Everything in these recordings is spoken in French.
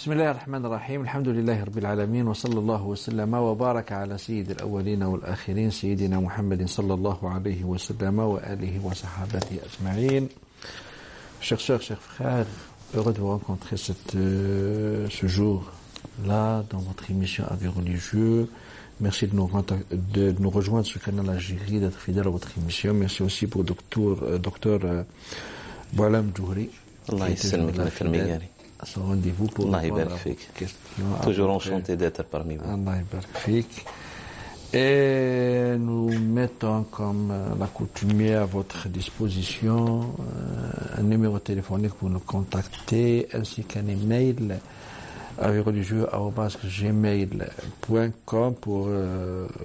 بسم الله الرحمن الرحيم الحمد لله رب العالمين وصلى الله وسلم وبارك على سيد الأولين والآخرين سيدنا محمد صلى الله عليه وسلم وآله وصحابته أجمعين. Chers sœurs, chers frères, heureux de vous rencontrer ce jour-là dans votre émission Avis religieux. Merci de nous rejoindre sur le canal Algérie, d'être fidèle à votre émission. Merci aussi pour docteur Boualem Djouri. Allah يسلمك à son rendez-vous pour répondre à vos questions. Toujours enchanté d'être parmi vous. Allah yabarak fik. Et nous mettons comme l'accoutumée à votre disposition un numéro téléphonique pour nous contacter ainsi qu'un email avisreligieux@gmail.com pour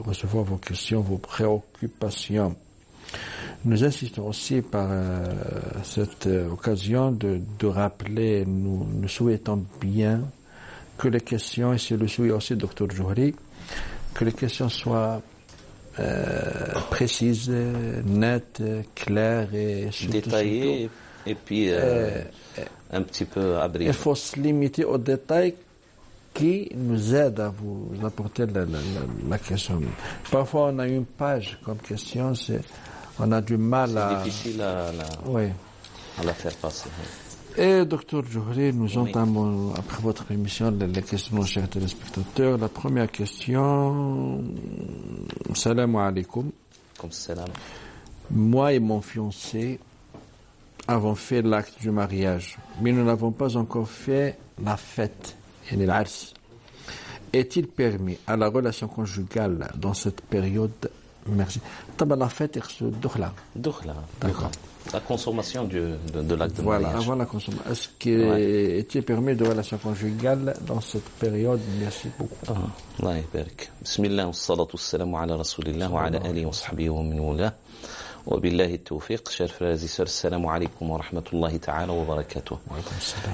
recevoir vos questions, vos préoccupations. Nous insistons aussi par cette occasion de rappeler, nous souhaitons bien que les questions, et c'est le souhait aussi du Dr Djouri, que les questions soient précises, nettes, claires et détaillées et puis un petit peu abrégées. Il faut se limiter aux détails qui nous aident à vous apporter la question. Parfois on a une page comme question, on a du mal à... C'est difficile à la faire passer. Et Dr Djouri, nous entamons, après votre émission, les questions de chers téléspectateurs. La première question, salam alaikum. Comme salam. Moi et mon fiancé avons fait l'acte du mariage, mais nous n'avons pas encore fait la fête, yani l'ars. Est-il permis à la relation conjugale dans cette période? Merci. La fête, c'est Dokhla. D'accord. La consommation de l'acte de mariage. Voilà, avant la consommation. Est-ce qu'il est permis de relation conjugale dans cette période? Merci beaucoup. Allah yabarak. Bismillah, wa salatu wassalamu ala rasulillah wa ala alihi wa sahbihi wa min wala. Wa billahi tawfiq. Chers frères et sœurs, assalamu alaikum wa rahmatullahi ta'ala wa barakatuh.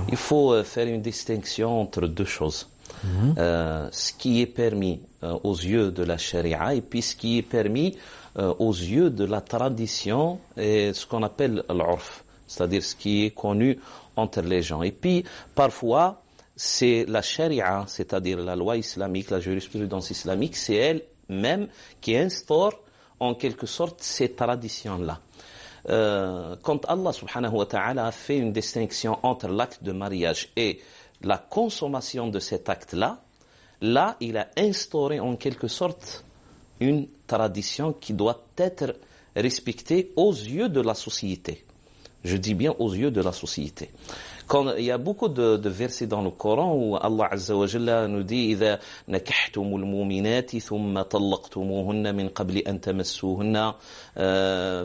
Il faut faire une distinction entre deux choses. Ce qui est permis aux yeux de la charia et puis ce qui est permis aux yeux de la tradition et ce qu'on appelle l'urf, c'est-à-dire ce qui est connu entre les gens. Et puis parfois c'est la charia, c'est-à-dire la loi islamique, la jurisprudence islamique, c'est elle-même qui instaure en quelque sorte ces traditions-là. Quand Allah subhanahu wa ta'ala a fait une distinction entre l'acte de mariage et la consommation de cet acte-là, là, il a instauré en quelque sorte une tradition qui doit être respectée aux yeux de la société. Je dis bien aux yeux de la société. Quand il y a beaucoup de versets dans le Coran où Allah Azza wa Jalla nous dit إذا نكحتم المؤمنات ثم طلقتموهن من قبل أن تمسوهن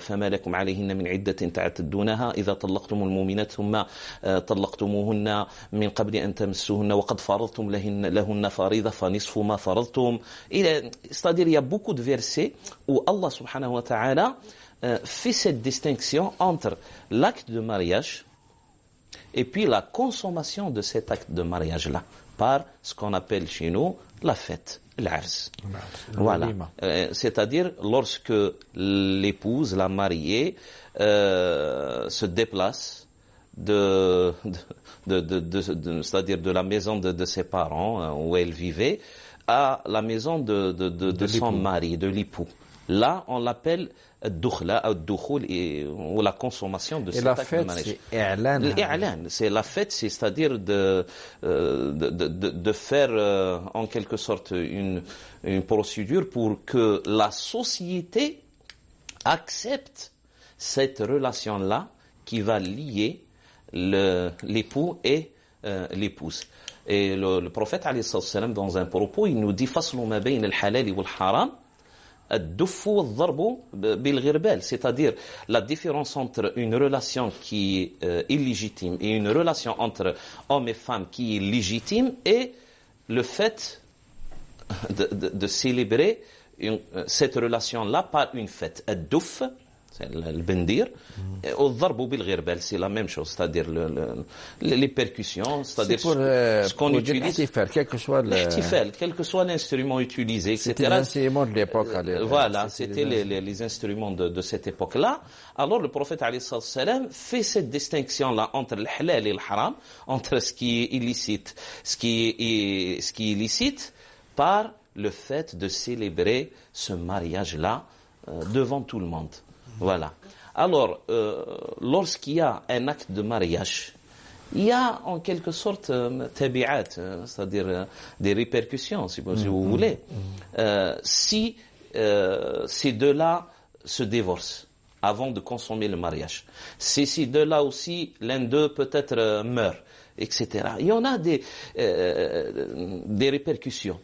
فما لكم عليهن من عدة تعتدونها إذا طلقتم المؤمنات ثم طلقتموهن من قبل أن تمسوهن وقد فرضتم لهن فريضة فنصف ما فرضتم. C'est-à-dire il y a beaucoup de versets où Allah subhanahu wa ta'ala fait cette distinction entre l'acte de mariage et puis la consommation de cet acte de mariage-là par ce qu'on appelle chez nous la fête, l'ars. Voilà. C'est-à-dire lorsque l'épouse, la mariée, se déplace c'est-à-dire de la maison de ses parents où elle vivait à la maison de son mari, de l'époux. Là, on l'appelle ou la consommation de cet acte de mariage. C'est la fête, c'est-à-dire de faire en quelque sorte une procédure pour que la société accepte cette relation-là qui va lier l'époux et l'épouse. Et le prophète alayhi salam, dans un propos, il nous dit faslu ma bayna al-halal wal haram c'est-à-dire la différence entre une relation qui est illégitime et une relation entre homme et femme qui est légitime et le fait de célébrer cette relation-là par une fête. Ad-duf, البندير والضرب بالغربال سي لا ميم شوز c'est-à-dire les percussions c'est-à-dire ce qu'on utilise الاحتفال quel que soit l'instrument utilisé etc. C'était les instruments de l'époque. Voilà, c'était les instruments de cette époque-là. Alors le prophète alayhi salam fait cette distinction-là entre le halal et le haram, entre ce qui est illicite, ce qui est illicite, par le fait de célébrer ce mariage-là devant tout le monde. Voilà. Alors, lorsqu'il y a un acte de mariage, il y a en quelque sorte tabi'at, c'est-à-dire des répercussions, si vous voulez. Si ces deux-là se divorcent avant de consommer le mariage, si ces deux-là aussi, l'un d'eux peut-être meurt, etc. Il y en a des répercussions.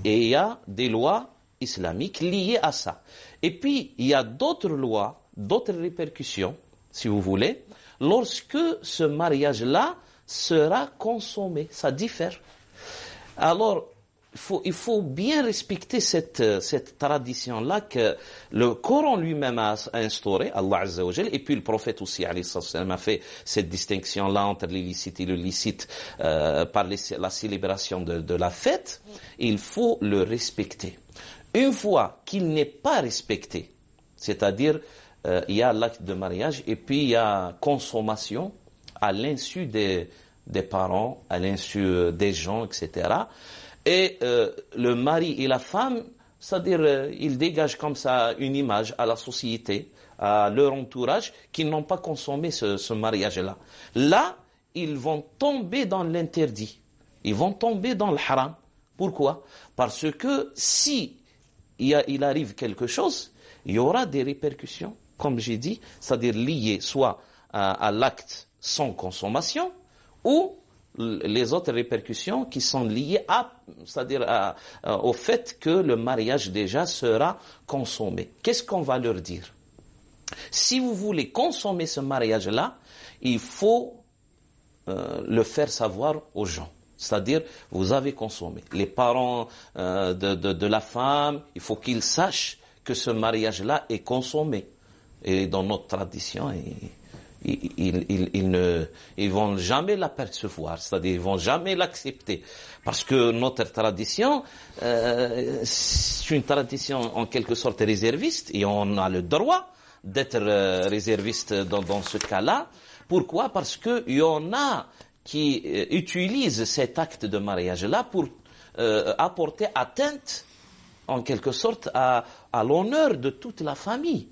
Et il y a des lois islamiques liées à ça. Et puis, il y a d'autres lois, d'autres répercussions, si vous voulez, lorsque ce mariage-là sera consommé. Ça diffère. Alors, il faut bien respecter cette tradition-là que le Coran lui-même a instauré, Allah Azza wa Jal, et puis le prophète aussi, alayhi salam, a fait cette distinction-là entre l'illicite et le licite par la célébration de la fête. Il faut le respecter. Une fois qu'il n'est pas respecté, c'est-à-dire il y a l'acte de mariage et puis il y a consommation à l'insu des parents, à l'insu des gens, etc. Et le mari et la femme, c'est-à-dire ils dégagent comme ça une image à la société, à leur entourage, qu'ils n'ont pas consommé ce mariage-là. Là, ils vont tomber dans l'interdit. Ils vont tomber dans le haram. Pourquoi? Parce que si il arrive quelque chose, il y aura des répercussions, comme j'ai dit, c'est-à-dire liées soit à l'acte sans consommation ou les autres répercussions qui sont liées c'est-à-dire au fait que le mariage déjà sera consommé. Qu'est-ce qu'on va leur dire? Si vous voulez consommer ce mariage-là, il faut le faire savoir aux gens. C'est-à-dire, vous avez consommé. Les parents de la femme, il faut qu'ils sachent que ce mariage-là est consommé. Et dans notre tradition, ils vont jamais l'apercevoir, c'est-à-dire ils vont jamais l'accepter. Parce que notre tradition, c'est une tradition en quelque sorte réserviste, et on a le droit d'être réserviste dans ce cas-là. Pourquoi? Parce que il y en a qui utilisent cet acte de mariage-là pour apporter atteinte, en quelque sorte, à l'honneur de toute la famille.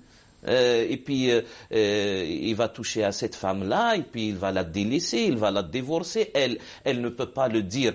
Et puis, il va toucher à cette femme-là, et puis il va la délaisser, il va la divorcer. Elle ne peut pas le dire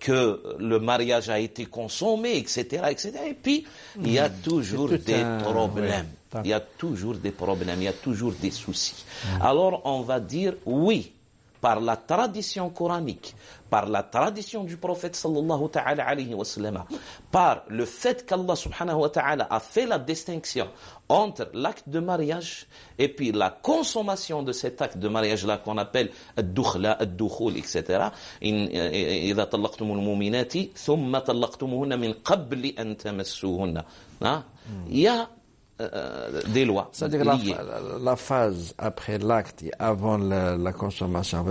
que le mariage a été consommé, etc., etc. Et puis, il y a toujours des problèmes. Ouais. Il y a toujours des problèmes, il y a toujours des soucis. Alors, on va dire oui, par la tradition coranique, par la tradition du prophète sallallahu ta'ala alayhi wa sallam, par le fait qu'Allah subhanahu wa ta'ala a fait la distinction entre l'acte de mariage et puis la consommation de cet acte de mariage-là qu'on appelle ad-dukhla, ad-dukhul, etc. إذا طلقتم المؤمنات ثم طلقتموهن من قبل أن تمسوهن. Il y a des lois. C'est-à-dire la phase après l'acte et avant la consommation,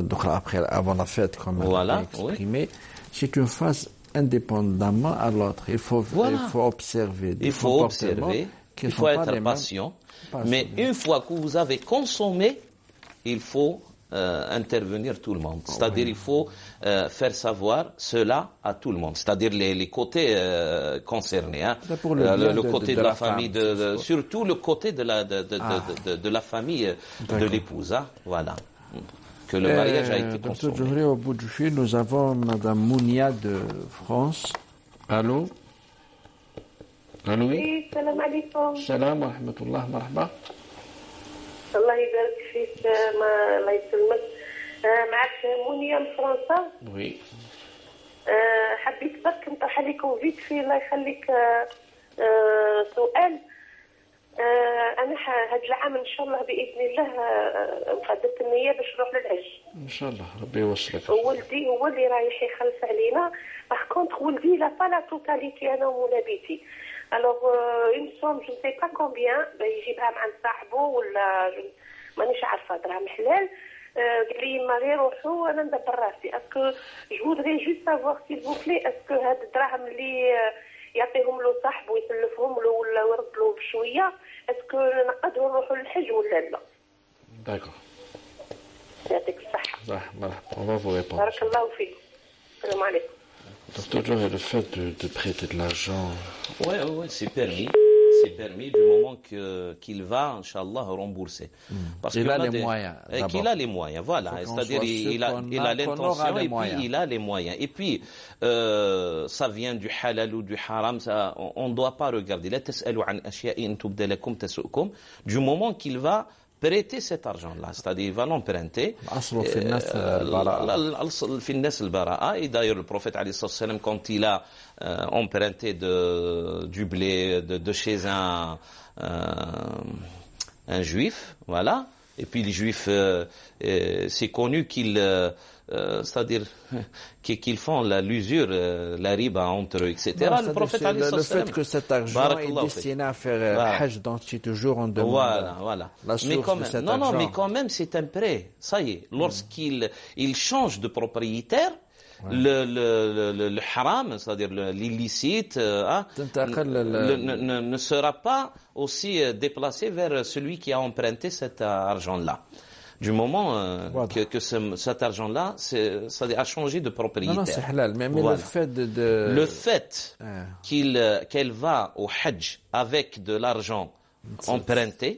avant la fête, comme on a exprimé, oui. C'est une phase indépendamment à l'autre. Il faut observer. Il faut observer. Il faut être patient. Mais une fois que vous avez consommé, il faut intervenir tout le monde. C'est-à-dire il faut faire savoir cela à tout le monde. C'est-à-dire les côtés concernés. Hein. Le côté de la famille, surtout le côté de la famille de l'épouse. Hein. Voilà. Que le mariage a été consommé. Au bout du fil, nous avons Madame Mounia de France. Allô? Allô? Oui, salam alaikum. Salam wa rahmatullah, marhaba. الله يبارك فيك الله يسلمك معك منيا من فرنسا. وي. حبيت برك نطرح عليكم فيت في الله يخليك سؤال. انا هذا العام ان شاء الله باذن الله مقدمه النيه باش نروح للحج ان شاء الله ربي يوصلك. ولدي هو اللي رايح يخلص علينا. باغ كونتر ولدي لا با لا توتاليتي انا ومولابيتي. الوغ اون سوم جو سي با كومبيان يجيبها مع صاحبه ولا مانيش عارفه دراهم حلال. قال لي ما غير روحوا انا ندبر راسي. اسكو جو فودري جوست سافوار سيل فو بلي اسكو هاد الدراهم اللي يعطيهم له صاحبه ويسلفهم له ولا يرد له بشويه اسكو نقدروا نروحوا للحج ولا لا؟ داكور. يعطيك الصحه. صح مرحبا. On va vous répondre. بارك الله فيك. السلام عليكم. Docteur Joe, le fait de prêter de l'argent. Ouais, c'est permis. C'est permis du moment qu'il va, Inch'Allah, rembourser. Parce qu'il a les moyens. Qu'il a les moyens, voilà. C'est-à-dire, il a l'intention et puis il a les moyens. Et puis, ça vient du halal ou du haram, ça, on ne doit pas regarder. La tas'alu an ashya'in tubda lakum tasu'kum. Du moment qu'il va prêter cet argent-là, c'est-à-dire il va l'emprunter. Et d'ailleurs, le prophète, quand il a emprunté du blé de chez un juif, voilà, et puis les juifs, c'est connu qu'ils c'est-à-dire qu'ils font l'usure, la riba entre eux, etc. Non, le prophète le fait que cet argent est destiné à faire Hajj, donc c'est toujours on demande la source de cet argent. Mais quand même c'est un prêt. Ça y est, lorsqu'il change de propriétaire, le haram, c'est-à-dire l'illicite, ne sera pas aussi déplacé vers celui qui a emprunté cet argent-là. Du moment que cet argent-là a changé de propriétaire. Non, c'est halal, mais le fait qu'elle va au Hajj avec de l'argent emprunté,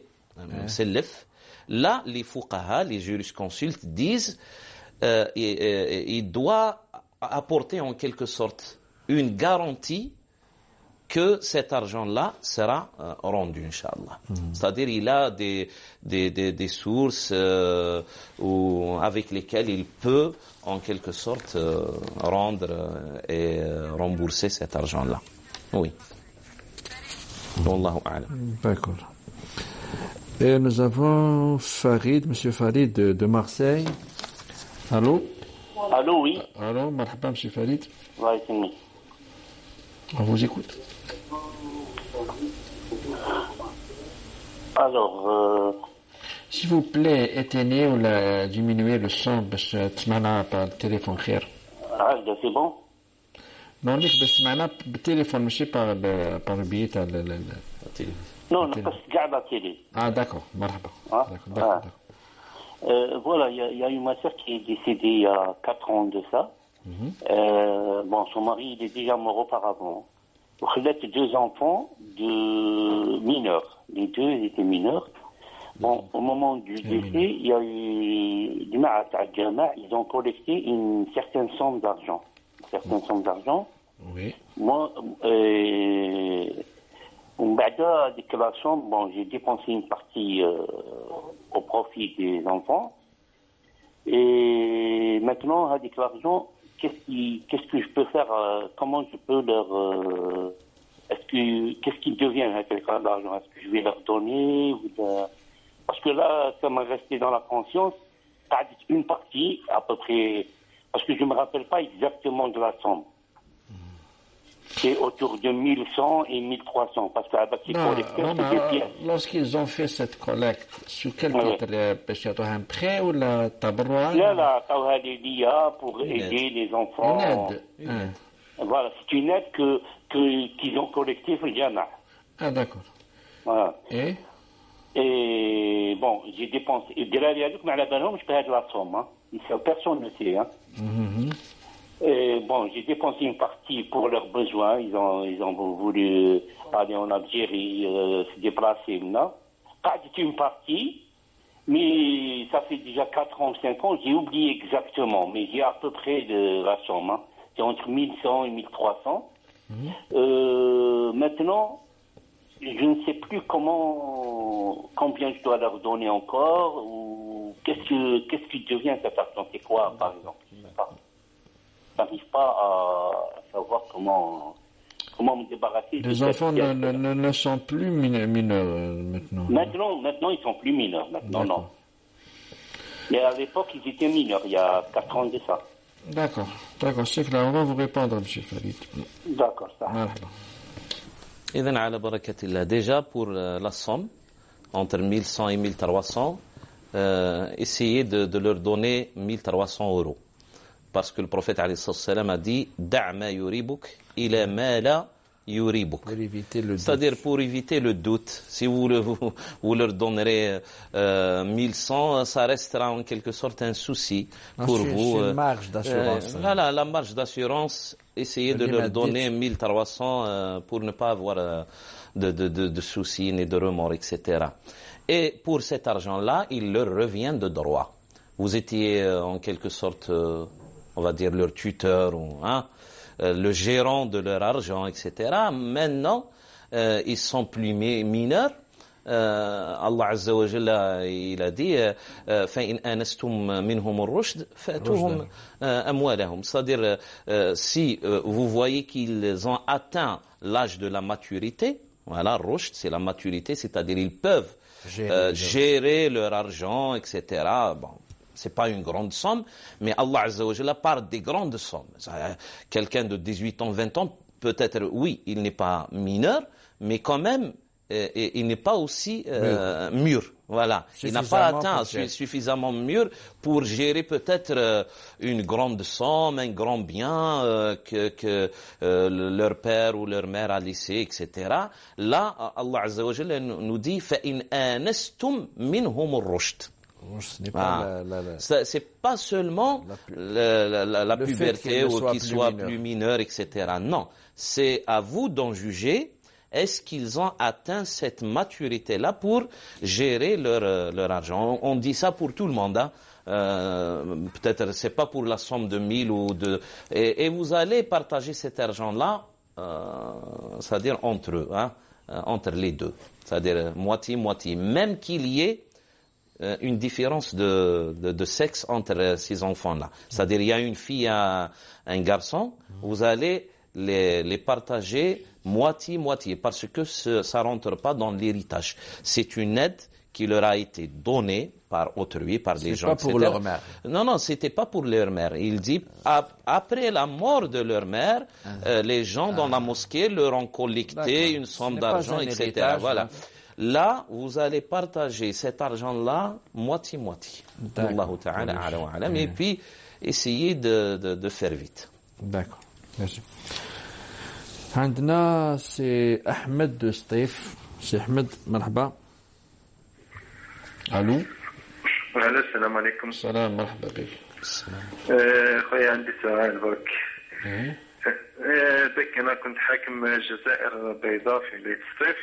là, les fuqaha, les jurisconsultes disent il doit apporter en quelque sorte une garantie que cet argent-là sera rendu, Inch'Allah. C'est-à-dire, il a des sources avec lesquelles il peut, en quelque sorte, rendre et rembourser cet argent-là. Oui. Wallahu a'lam. D'accord. Et nous avons Farid, Monsieur Farid de Marseille. Allô? Allô, oui. Allô, marhaba, Monsieur Farid. Oui, c'est moi. On vous écoute. Alors, s'il vous plaît, éteignez ou diminuez le son باش تسمعنا par le téléphone خير. c'est bon? Non, باش تسمعنا بالتليفون ماشي par le biais تاع Non, parce que garde la télé. Ah, d'accord, marhaba. D'accord. Voilà, il y a eu ma soeur qui est décédée il y a 4 ans de ça. Bon, son mari, il est déjà mort auparavant. Il a 2 enfants de mineurs. Les 2 étaient mineurs. Bon, au moment du décès, il y a eu du ils ont collecté une certaine somme d'argent. Oui. Moi, la déclaration, bon, j'ai dépensé une partie au profit des enfants. Et maintenant, la déclaration, qu'est-ce que je peux faire, comment je peux leur... qu'est-ce qui devient avec l'argent? Est-ce que je vais leur donner Parce que là, ça m'a resté dans la conscience, une partie, à peu près, parce que je ne me rappelle pas exactement de la somme. C'est autour de 1100 et 1300, parce qu'avec ces collecteurs, c'est des pièces. Lorsqu'ils ont fait cette collecte, sur quel titre? Parce qu'il y a un prêt ou la tabarroua? Là, l'IA pour aider les enfants. Une aide. Voilà, c'est une aide qu'ils ont collectée pour le Jama. Ah, d'accord. Voilà. Et bon, j'ai dépensé. Et de là, il y a je paye de la somme. Personne ne sait. Et bon, j'ai dépensé une partie pour leurs besoins. Ils ont voulu aller en Algérie, se déplacer là. Pas une partie, mais ça fait déjà 4 ans, 5 ans, j'ai oublié exactement, mais j'ai à peu près de la somme. C'est entre 1100 et 1300. Maintenant, je ne sais plus combien je dois leur donner encore, ou qu'est-ce qui devient cet argent, c'est quoi, par exemple. Je n'arrive pas à savoir comment me débarrasser. Les enfants ne sont plus mineurs maintenant. Maintenant, ils sont plus mineurs. Maintenant, non. Mais à l'époque, ils étaient mineurs, il y a 4 ans de ça. D'accord, c'est clair. On va vous répondre, M. Farid. D'accord, ça. إذن على بركة الله. Déjà pour la somme, entre 1100 et 1300, essayez de leur donner 1300 euros. Parce que le prophète alayhi salam a dit دع ما يريبك إلى ما لا يريبك. C'est-à-dire pour éviter le doute. Si vous leur donnerez 1100, ça restera en quelque sorte un souci pour vous. C'est une marge d'assurance. Voilà, la marge d'assurance, essayez de leur donner 1300 pour ne pas avoir de soucis ni de remords, etc. Et pour cet argent-là, il leur revient de droit. Vous étiez en quelque sorte, on va dire, leur tuteur ou le gérant de leur argent, etc. Maintenant, ils sont plus mineurs. Allah Azza wa Jalla, il a dit فَإِنْ آنَسْتُمْ مِنْهُمُ الرُّشْدِ فَأْتُوهُمْ أَمْوَالَهُم. C'est-à-dire, si vous voyez qu'ils ont atteint l'âge de la maturité, voilà, rushd, c'est la maturité, c'est-à-dire ils peuvent gérer leur argent, etc. Bon, c'est pas une grande somme, mais Allah Azza wa Jalla parle des grandes sommes. Quelqu'un de 18 ans, 20 ans, peut-être, oui, il n'est pas mineur, mais quand même, il n'est pas aussi mûr. Voilà. Il n'a pas atteint suffisamment mûr pour gérer peut-être une grande somme, un grand bien que leur père ou leur mère a laissé, etc. Là, Allah Azza wa Jalla nous dit فَإِنْ آنَسْتُمْ مِنْهُمُ الرُّشْدِ. C'est pas seulement la puberté ou qu'ils soient plus mineurs, etc. Non, c'est à vous d'en juger. Est-ce qu'ils ont atteint cette maturité-là pour gérer leur argent? On dit ça pour tout le monde. Peut-être c'est pas pour la somme de 1000 ou de... Et vous allez partager cet argent-là, c'est-à-dire entre eux, entre les deux. C'est-à-dire moitié-moitié. Même qu'il y ait une différence de sexe entre ces enfants-là. C'est-à-dire il y a une fille et un garçon, vous allez les partager moitié-moitié, parce que ça rentre pas dans l'héritage. C'est une aide qui leur a été donnée par autrui, par les gens. C'est pas pour leur mère. Non, c'était pas pour leur mère. Il dit, après la mort de leur mère, les gens dans la mosquée leur ont collecté une somme d'argent, etc. Voilà. Là, vous allez partager cet argent-là moitié-moitié. Allahu ta'ala a'lam wa a'lam. Et puis, essayez de faire vite. D'accord. Merci. عندنا سي أحمد دو سطيف. سي أحمد مرحبا. ألو. السلام عليكم. السلام، مرحبا بك. خويا عندي سؤال برك. بك أنا كنت حاكم الجزائر بيضاء في بيت سطيف،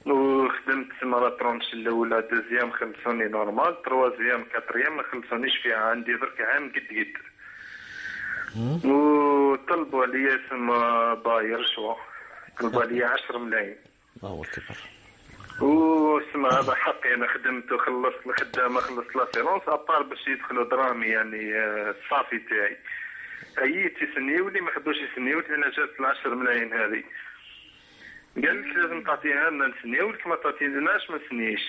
وخدمت مرة ترونش الأولى، دوزيام خلصوني نورمال، تروازيام كاتريام ما خلصونيش فيها. عندي درك عام قد وطلبوا عليا اسم باير شو، طلبوا عليا 10 ملايين. الله أكبر. واسم هذا حقي، انا خدمت وخلصت الخدامه، خلصت لاسيرونس ابار باش يدخلوا درامي يعني الصافي تاعي. اييت يسنيوا لي، ما حبوش يسنيوا لي، انا جات 10 ملايين هذه. قال لك لازم تعطيها لنا نسنيو لك، ما تعطيناش ما نسنيش.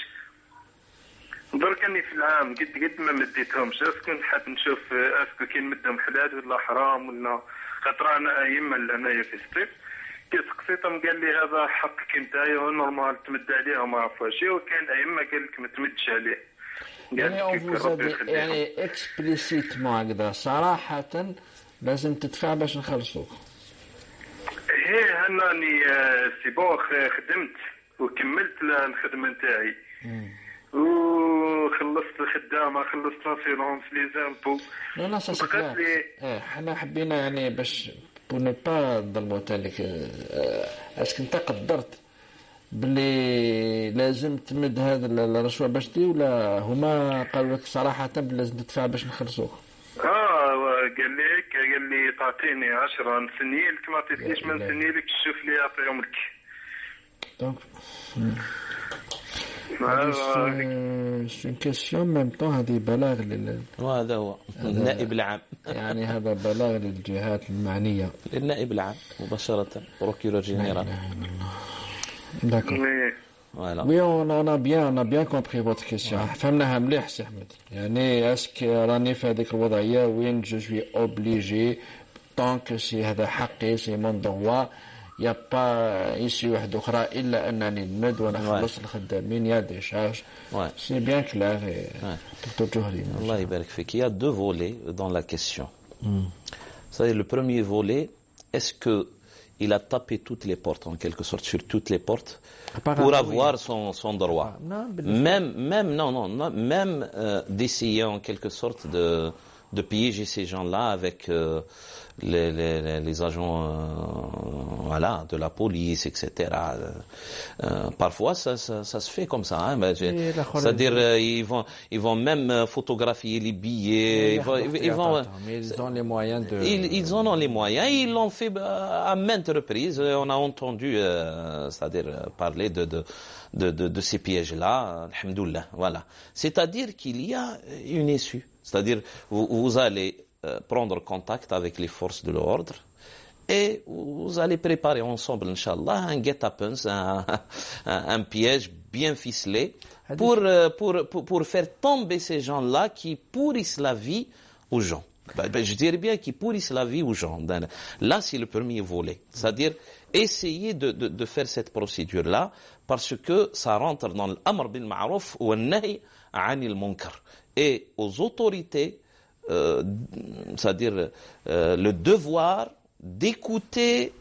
درك اني في العام قد ما مديتهمش. اسكو نحب نشوف اسكو كي نمدهم حلال ولا حرام، ولا خاطر انا ايما انايا في سطيف كي سقسيتهم قال لي هذا حقك نتايا ونورمال تمد عليه وما عرفوش، وكان ايما قال لك ما تمدش عليه. يعني اكسبليسيتمون هكذا صراحة لازم تدفع باش نخلصوك. هي هناني سي بون خدمت وكملت الخدمة نتاعي وخلصت الخدامة، خلصت لاسيرونس لي زامبو. لا سا حنا حبينا يعني باش بو نو با نظلمو تالك. اسك انت قدرت بلي لازم تمد هذا الرشوة باش تي، ولا هما قالوا لك صراحة لازم تدفع باش نخلصوك؟ قال لي هيك، قال لي تعطيني 10 نسني لك، ما عطيتنيش ما نسني لك، شوف لي يعطيهم لك. C'est une question en même temps هذه بلاغ وهذا هو النائب العام. يعني هذا بلاغ للجهات المعنية. للنائب العام مباشرة بروكيرور جينيرال. D'accord. Voilà. Oui, on a bien compris votre question. فهمناها مليح سي أحمد. يعني اسك راني في هذيك الوضعية وين جو سوي اوبليجي طونك سي هذا حقي سي مون دوا يا با ايشي واحدة أخرى إلا أنني نمد ونخلص الخدامين يا ديشاج. سي بيان كلار دكتور جوهري. الله يبارك فيك. Il y a deux volets dans la question. C'est le premier volet, est-ce que il a tapé toutes les portes, en quelque sorte, sur toutes les portes, pour avoir son droit. Même d'essayer, en quelque sorte, de piéger ces gens-là avec les agents de la police, etc. Parfois, ça se fait comme ça. Hein, c'est-à-dire, ils vont même photographier les billets. Mais ils ont les moyens de... Ils en ont les moyens. Ils l'ont fait à maintes reprises. On a entendu, c'est-à-dire, parler de ces pièges-là. Alhamdoulilah. Voilà. C'est-à-dire qu'il y a une issue. C'est-à-dire, vous allez prendre contact avec les forces de l'ordre et vous allez préparer ensemble, Inch'Allah, un guet-apens, un piège bien ficelé pour faire tomber ces gens-là qui pourrissent la vie aux gens. Je dirais bien qui pourrissent la vie aux gens. Là, c'est le premier volet. C'est-à-dire, essayer de faire cette procédure-là parce que ça rentre dans l'amr bil ma'rouf ou an-nahy 'anil munkar. Et aux autorités, c'est-à-dire le devoir d'écouter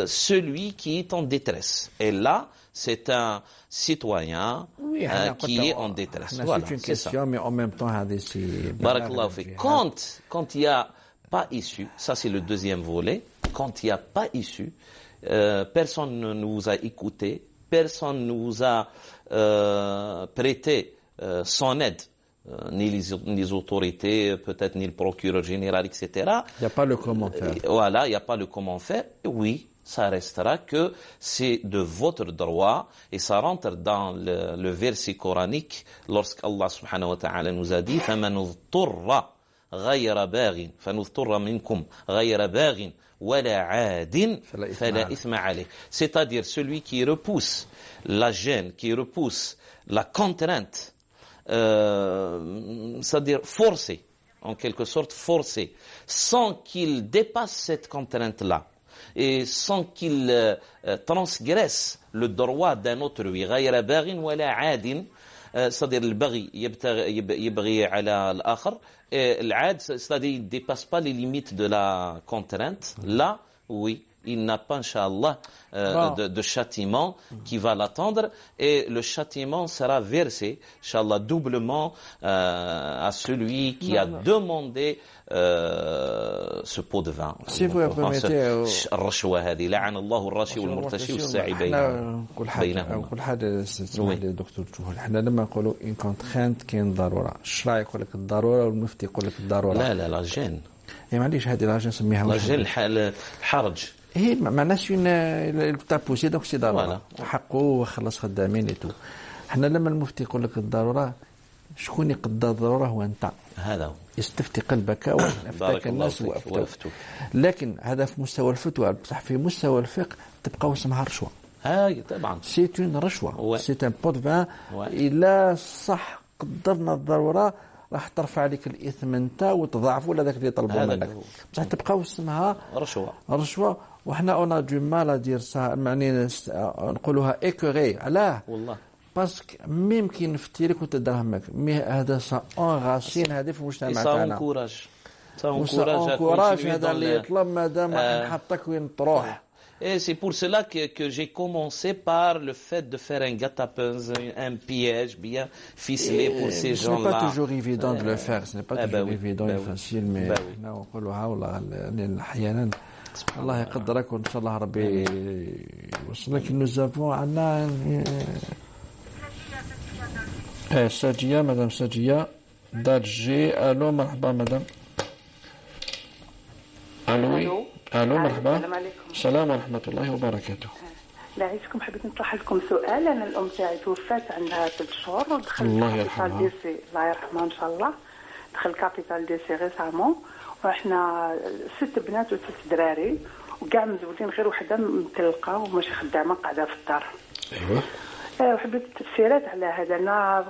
celui qui est en détresse. Et là, c'est un citoyen qui est en détresse. Voilà, c'est une question, mais en même temps, Barakallahu fik. Quand il n'y a pas issue, ça c'est le deuxième volet, quand il n'y a pas issue, personne ne nous a écouté, personne ne nous a prêté son aide. Ni les autorités, peut-être ni le procureur général, etc. Il n'y a pas le comment faire. Voilà, il n'y a pas le comment faire. Oui, ça restera que c'est de votre droit et ça rentre dans le verset coranique lorsqu'Allah subhanahu wa ta'ala nous a dit فَمَنْ اضْطُرَّ غَيْرَ بَاغٍ فَنُضْطُرَّ مِنْكُمْ غَيْرَ بَاغٍ وَلَا عَادٍ فَلَا إِثْمَ عَلَيْهِ. C'est-à-dire celui qui repousse la gêne, qui repousse la contrainte, c'est-à-dire forcé, en quelque sorte forcé, sans qu'il dépasse cette contrainte-là et sans qu'il transgresse le droit d'un autrui, غير باغٍ ولا عاد, c'est-à-dire le baghi يبغي على الآخر, العاد, c'est-à-dire il ne dépasse pas les limites de la contrainte. Là, oui, il n'a pas, Inch'Allah, de châtiment qui va l'attendre et le châtiment sera versé, Inch'Allah, doublement à celui qui a demandé ce pot de vin. Si vous le permettez, الرشوة هذه لعن الله الراشي والمرتشي والساعي بينهم. كل حاجة اسمح لي دكتور جوهر، احنا لما نقولوا إن كونترينت كاين ضرورة، الشرع يقول لك الضرورة والمفتي يقول لك الضرورة. لا جين. معليش هذه لاجين نسميها لاجين الحرج. هي معناش une تاع بوسي دونك سي ضروره حقه وخلص خدامين تو. احنا لما المفتي يقول لك الضروره، شكون يقدر الضروره؟ هو انت. هذا هو. استفتي قلبك وافتاك الناس وافتوا. لكن هذا في مستوى الفتوى، بصح في مستوى الفقه تبقى اسمها رشوه. طبعا. سي اون رشوه، سي ان بوت فان. الا صح قدرنا الضروره راح ترفع عليك الاثم انت وتضاعفوا لذاك اللي طلبوا منك، بصح تبقى اسمها رشوه. وحنا اون دو مال دير سا، معني نقولوها ايكوري. علاه؟ والله باسكو ميم كي نفتي لك وتدرهمك، مي هذا سا اونغاسين هذه في المجتمع تاعنا. سا انكوراج هذا اللي يطلب مادام نحطك وين تروح. Et c'est pour cela que j'ai commencé par le fait de faire un guet-apens, un piège bien ficelé pour ces gens-là. Ce n'est pas toujours évident de le faire, ce n'est pas toujours évident et facile, mais نقولها والله أحيانا الله يقدرك وإن شاء الله ربي يوصلك. nous avons عندنا ساجية، مدام ساجية داجي. ألو مرحبا مدام. ألو مرحبا. السلام عليكم. السلام ورحمة الله وبركاته. لا عيشكم. حبيت نطرح لكم سؤال. انا الام تاعي توفات عندها 3 شهور ودخلت الله كابيتال يرحمها. دي سي، الله يرحمها ان شاء الله. دخل كابيتال دي سي ريسامون، وإحنا 6 بنات و3 دراري، وكاع مزوجين غير وحده مطلقه وماشي خدامه قاعده في الدار. ايوه. وحبيت التفسيرات على هذا. انا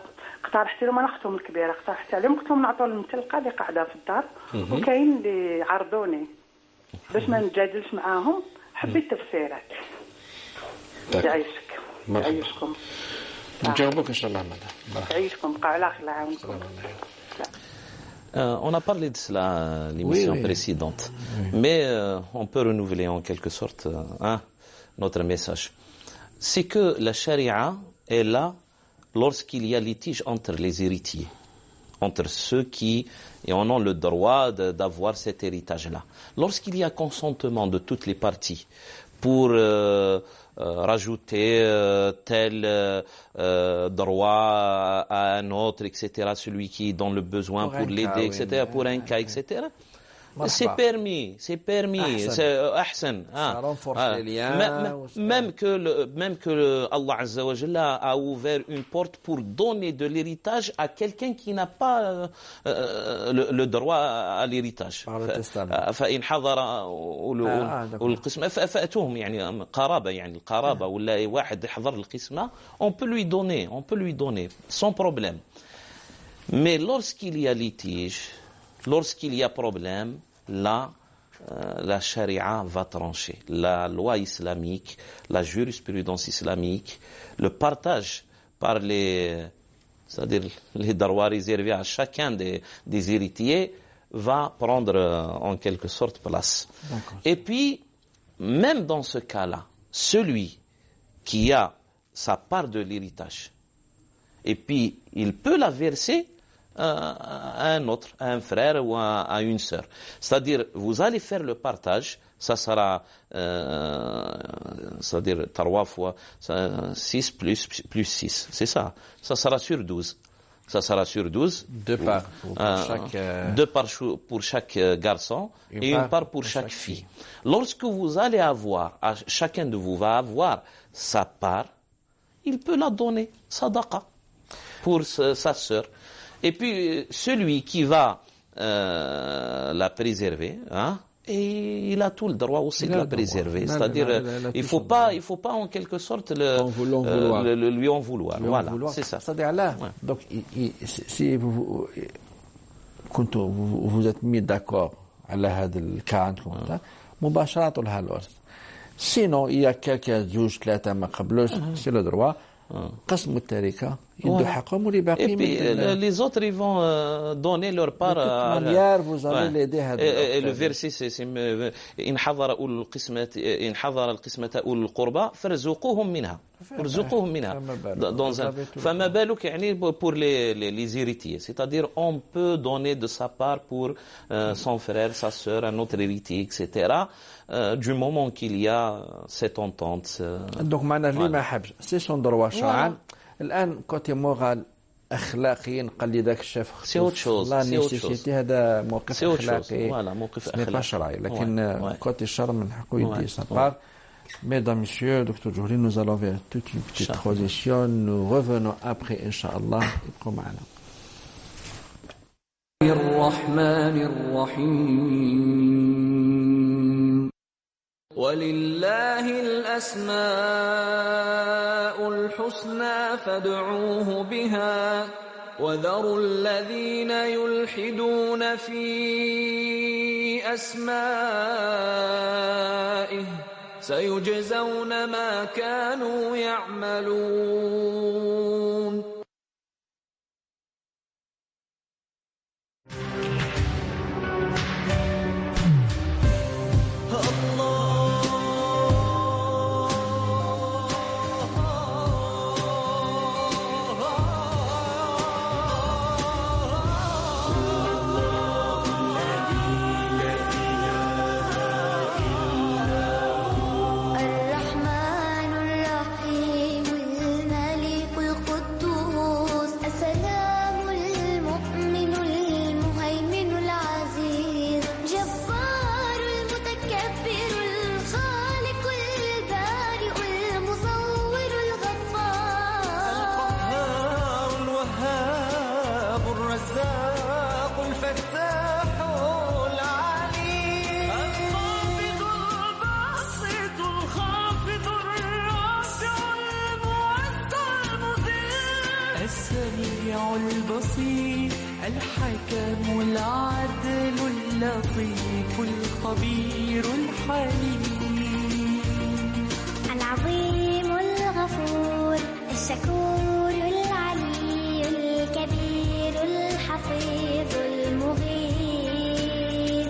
اقترحت لهم، انا اختهم الكبيره اقترحت عليهم، قلت لهم نعطوا المطلقه اللي قاعده في الدار، وكاين اللي عرضوني باش ما نتجادلش معاهم. حبيت تفسيرات. يعيشك. يعيشكم. نجاوبك ان شاء الله مدام. يعيشكم. بقى على خير. الله يعاونكم. On a parlé de cela à l'émission précédente, mais on peut renouveler en quelque sorte notre message. C'est que la charia est là lorsqu'il y a litige entre les héritiers, entre ceux qui en ont le droit d'avoir cet héritage-là. Lorsqu'il y a consentement de toutes les parties pour rajouter tel droit à un autre, etc., celui qui est dans le besoin pour l'aider, etc., pour un cas, etc., c'est permis, c'est permis, c'est ahsan. Ça renforce les liens. Même que Allah Azza wa Jalla a ouvert une porte pour donner de l'héritage à quelqu'un qui n'a pas le droit à l'héritage. Par le testament. فإن حضر القسمة فأتوهم يعني قرابة، يعني القرابة ولا واحد يحضر القسمة، on peut lui donner sans problème. Mais lorsqu'il y a litige, lorsqu'il y a problème, là, la charia va trancher. La loi islamique, la jurisprudence islamique, le partage par c'est-à-dire les droits réservés à chacun des héritiers va prendre en quelque sorte place. Et puis, même dans ce cas-là, celui qui a sa part de l'héritage, et puis il peut la verser à un autre, à un frère ou à une sœur. C'est-à-dire, vous allez faire le partage, ça sera, c'est-à-dire 3 fois 6 plus 6, c'est ça. Ça sera sur 12. Ça sera sur 12. 2 parts pour chaque garçon et une part pour chaque fille. Lorsque vous allez avoir, chacun de vous va avoir sa part, il peut la donner, sadaqa, pour sa sœur. Et puis, celui qui va la préserver, et il a tout le droit aussi de la préserver. C'est-à-dire, il faut pas en quelque sorte lui en vouloir. Voilà, c'est ça. C'est-à-dire là, donc, si vous êtes mis d'accord على هذا الكا عندكم مباشرة لها الورث. Sinon, il y a quelqu'un 2 3 ما قبلوش، c'est le droit. قسم التركة يدوا حقهم والباقي. Et puis les autres ils vont donner leur part. De toute manière, vous allez l'aider. Et le verset c'est إن حضر أولو القسمة إن حضر القسمة أولو القربى فارزقوهم منها. ارزقوهم منها. فما بالك يعني pour les héritiers. C'est-à-dire on peut donner de sa part pour son frère, sa sœur, un autre héritier, etc. Du moment qu'il y a cette entente. Donc معناه اللي ما حبش سي سون دروا شرعا. الان كوتي مورال اخلاقيا قال لي ذاك الشيف سي اوت شوز. هذا موقف اخلاقي. Voilà, موقف أخلاقي. pas شرعي لكن كوتي الشرع من حقه يدي سابار. Mesdames, Messieurs, Dr Johri, nous allons vers toute une petite transition. Nous revenons après, Inch'Allah. الرحمن الرحيم ولله الأسماء الحسنى فادعوه بها وذروا الذين يلحدون في أسمائه سيجزون ما كانوا يعملون. الرحمن الرحيم الملك السميع البصير الحكم العدل اللطيف الخبير الحليم العظيم الغفور الشكور العلي الكبير الحفيظ المغيث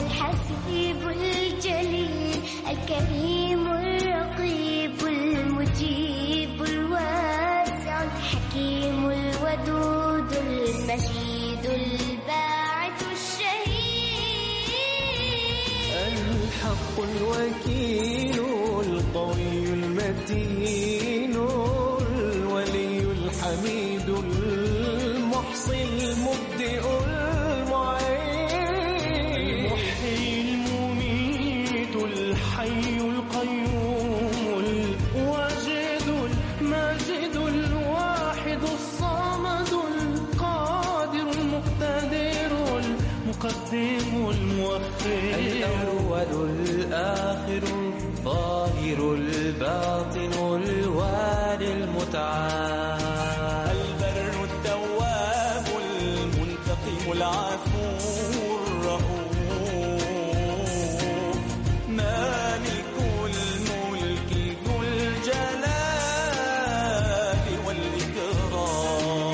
الحسيب الجليل الكريم الرقيب المجيب الواسع الحكيم الودود المجيد الباعث الشهيد الحق الوكيل القوي المتين الولي الحميد المحصي المبدئ المعين المحيي المميت الحي القيوم الواجد الماجد الواحد الصمد القادر المقتدر المقدم المؤخر الأول الآخر الظاهر الباطن الوالي المتعال البر التواب المنتقم العفو الرؤوف مالك الملك ذو الجلال والإكرام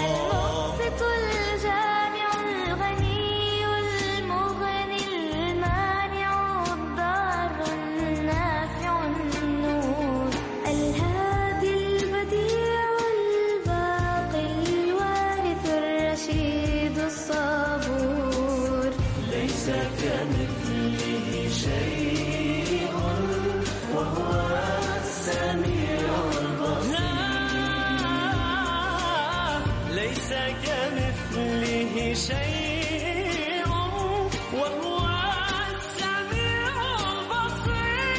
المقسط الجامع الغني المغني المانع الضار النافع النور الهادي البديع الباقي الوارث الرشيد الصبور ليس كمثله شيء وهو السميع البصير ليس كمثله شيء وهو السميع البصير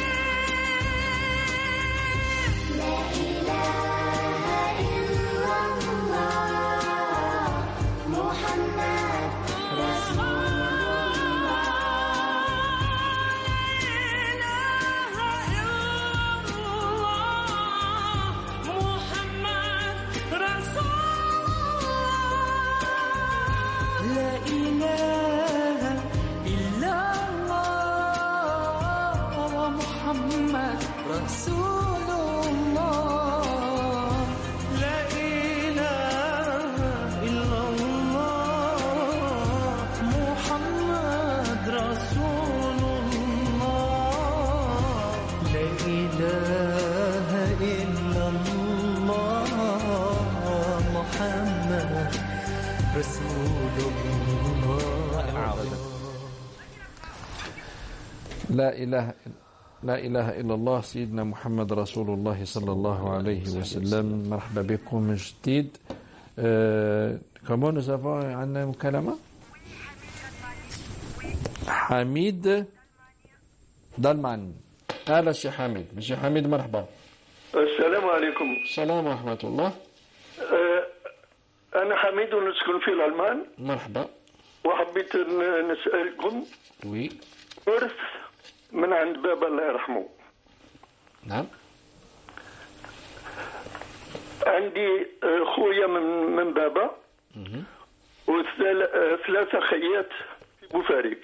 لا إله إلا الله محمد رسول لا إله إلا الله محمد رسول الله لا إله إلا الله محمد رسول الله لا إله إلا الله محمد رسول الله لا إله إلا الله سيدنا محمد رسول الله صلى الله عليه وسلم. مرحبا بكم من جديد. كمان نزافا عندنا مكالمة حميد دلمان. أهلا الشيخ حميد. الشيخ حميد مرحبا. السلام عليكم. السلام ورحمة الله. أنا حميد ونسكن في الألمان. مرحبا. وحبيت نسألكم وي ورث من عند بابا الله يرحمه. نعم. عندي خويا من بابا وثلاثة خيات في بوفاريك.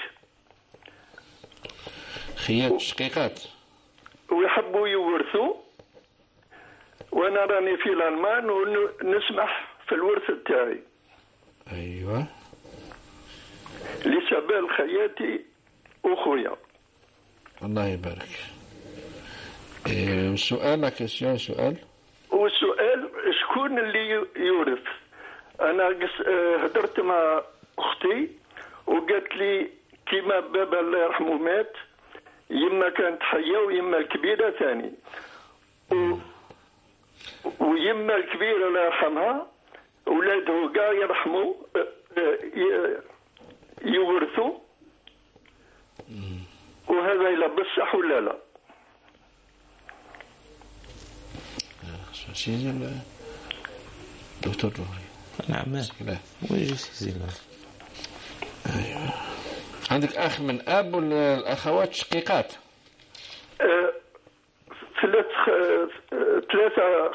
خيات شقيقات. ويحبوا يورثوا وأنا راني في الألمان ونسمح في الورث تاعي. أيوة. لسبال خياتي وخويا. الله يبارك. سؤالك سؤال. والسؤال شكون اللي يورث؟ أنا هدرت مع أختي وقالت لي كيما بابا الله يرحمه مات يما كانت حية ويما الكبيرة ثاني ويما الكبيرة الله يرحمها ولاده قاع يرحموا يورثوا وهذا إلا بصح ولا لا؟ دكتور نعم. ويجي سيدي. أيوة. عندك أخ من أب والأخوات شقيقات؟ ثلاث ثلاثة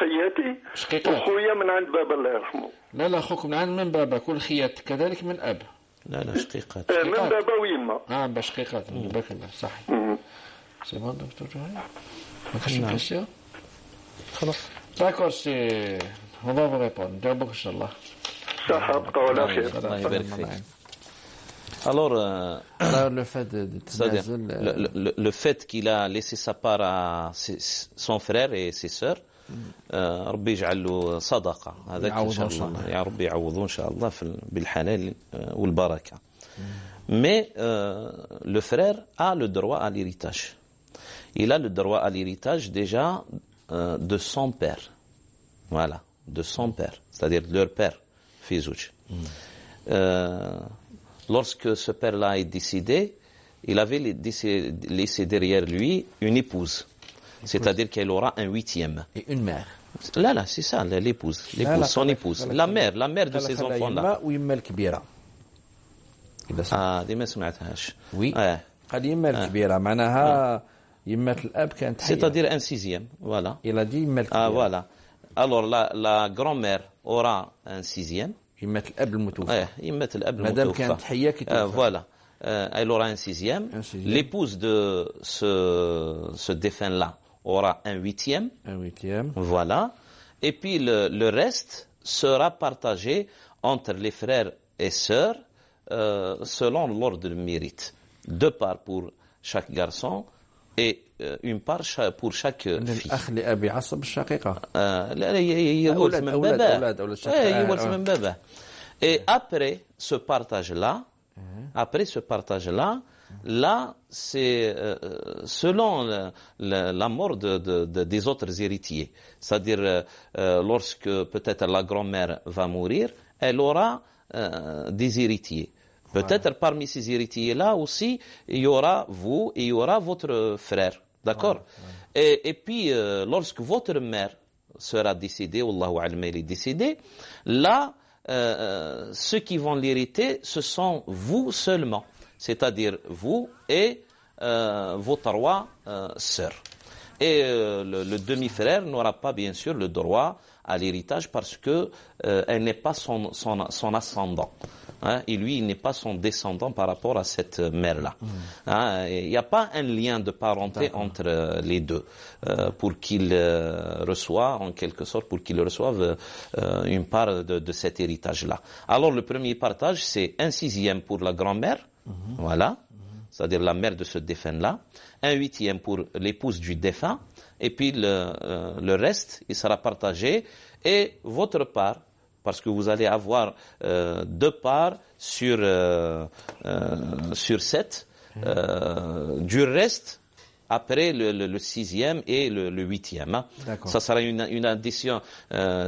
خياتي شقيقات. وخويا من عند بابا الله يرحمه. لا أخوك من عند من بابا، كل خيات كذلك من أب. لا شقيقات. من بابا ويما. بشقيقات. بارك الله. صحيح. سي بون دكتور جوهري. ما كاش كيسيون. خلاص. داكور سي on va vous répondre. نجاوبك إن شاء الله. صحة بقى ولا خير. الله يبارك فيك. Alors, le fait le fait qu'il a laissé sa part à son frère et ses sœurs, ربي يجعل له صدقة. هذاك إن شاء الله. يا ربي يعوضه إن شاء الله بالحلال والبركة. Mais le frère a le droit à l'héritage. Il a le droit à l'héritage déjà de son père. Voilà, de son père, c'est-à-dire de leur père, Fizouch. Lorsque ce père-là est décédé, il avait laissé derrière lui une épouse. C'est-à-dire qu'elle aura un huitième. Et une mère. Là, c'est ça, l'épouse, son épouse. La mère de ces enfants-là. دي ما سمعتهاش. Oui. قال يما الكبيرة معناها يما الأب كانت حية. C'est-à-dire un sixième, voilà. Il a dit يما الكبيرة. Voilà. Alors la grand-mère aura un sixième. يما الأب المتوفى. يما الأب المتوفى. مادام كانت حية كتوفى. Voilà. Elle aura un sixième. L'épouse de ce défunt-là aura un huitième. Un huitième. Voilà. Et puis le reste sera partagé entre les frères et sœurs selon l'ordre de mérite. 2 parts pour chaque garçon et une part pour chaque fille. الأخ لأبي عصب الشقيقة. لا هي ولد من باباه. Et après ce partage-là, là, c'est selon la mort des autres héritiers. C'est-à-dire, lorsque peut-être la grand-mère va mourir, elle aura des héritiers. Peut-être parmi ces héritiers-là aussi, il y aura vous et il y aura votre frère. D'accord? Et puis, lorsque votre mère sera décédée, Wallahu a'lam, elle est décédée, là, ceux qui vont l'hériter, ce sont vous seulement. C'est-à-dire vous et vos 3 sœurs. Et le demi-frère n'aura pas, bien sûr, le droit à l'héritage parce que elle n'est pas son ascendant. Hein, et lui, il n'est pas son descendant par rapport à cette mère-là. Hein, il n'y a pas un lien de parenté entre les deux pour qu'il reçoive, en quelque sorte, pour qu'il reçoive une part de cet héritage-là. Alors, le premier partage, c'est un sixième pour la grand-mère, voilà, c'est-à-dire la mère de ce défunt-là, un huitième pour l'épouse du défunt, et puis le reste, il sera partagé, et votre part, parce que vous allez avoir 2 parts sur 7 du reste après le sixième et le huitième. Hein. Ça sera une addition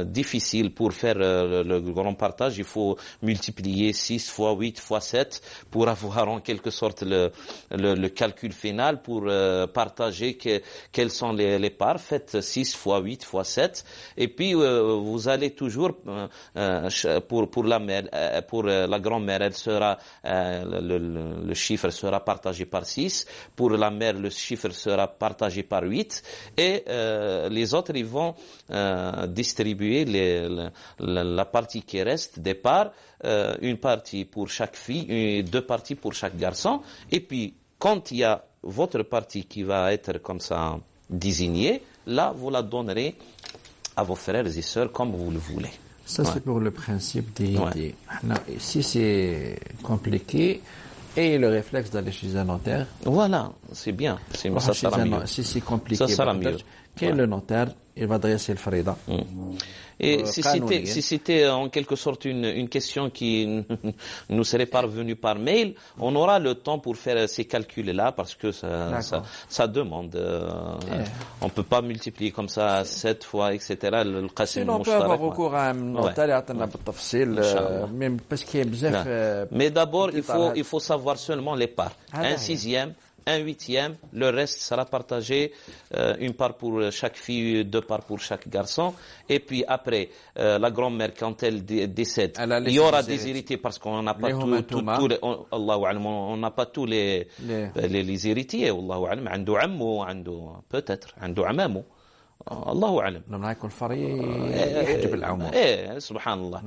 difficile pour faire le grand partage. Il faut multiplier 6 fois 8 fois 7 pour avoir en quelque sorte le calcul final pour partager quelles sont les parts. Faites 6 fois 8 fois 7 et puis vous allez toujours pour la mère, pour la grand-mère, elle sera le chiffre sera partagé par 6. Pour la mère, le chiffre sera partagé par 8 et les autres ils vont distribuer la partie qui reste des parts, une partie pour chaque fille et 2 parties pour chaque garçon. Et puis quand il y a votre partie qui va être comme ça désignée, là vous la donnerez à vos frères et sœurs comme vous le voulez. Ça c'est pour le principe des idées. Si c'est compliqué et le réflexe d'aller chez un notaire. Voilà, c'est bien. Ça sera mieux. Si c'est compliqué, ça sera mieux. Quel est le notaire? Il va dresser le farida. Et si c'était en quelque sorte une question qui nous serait parvenue par mail, on aura le temps pour faire ces calculs-là parce que ça demande. On peut pas multiplier comme ça 7 fois, etc. Sinon, on peut avoir recours à un notaire même parce qu'il y a besoin. Mais d'abord, il faut savoir seulement les parts. Un sixième, un huitième, le reste sera partagé, une part pour chaque fille, 2 parts pour chaque garçon. Et puis après, la grand-mère, quand elle décède, il y aura des héritiers parce qu'on n'a pas on n'a pas tous les héritiers. Wallahu a'lam, عنده عمه, peut-être, عنده عمامه. الله أعلم. نعم الفري يحجب العموم. سبحان الله.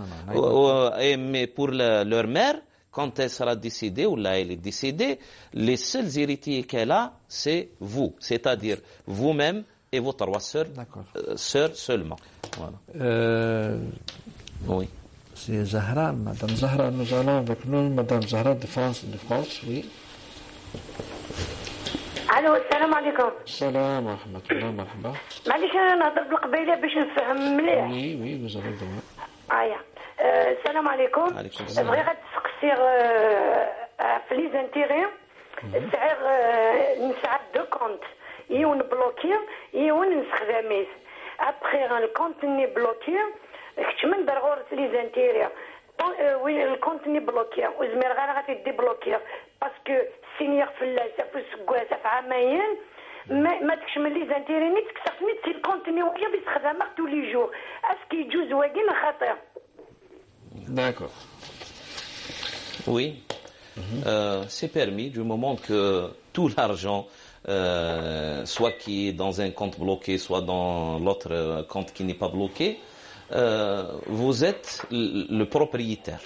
Mais pour leur mère, quand elle sera décédée ou là elle est décédée, les seuls héritiers qu'elle a, c'est vous, c'est-à-dire vous-même et vos 3 sœurs, sœurs seulement. Voilà. Oui. C'est Zahra, Madame Zahra, nous allons avec nous, Madame Zahra de France, oui. الو السلام عليكم. السلام ورحمة الله مرحبا. معليش انا نهضر بالقبيله باش نفهم مليح. وي vous avez droit. السلام عليكم. عليكم السلام. بغي غتسقسي في لي زانتيغي سعر نسعد دو كونت يون بلوكي يون نستخدميه ابخي الكونت ني بلوكي كتمن درغور لي زانتيغي وي الكونت ني بلوكي وزمير غير غادي دي بلوكي باسكو سينيغ فلاسه في سكواسه في عامين ما تكشمل لي زانتيري ني تكسرتني تي الكونتيني وكيا بيستخدمها tous les jours اسكي يجوز واقي خاطر. D'accord. Oui. C'est permis du moment que tout l'argent soit qui est dans un compte bloqué, soit dans l'autre compte qui n'est pas bloqué, vous êtes le propriétaire.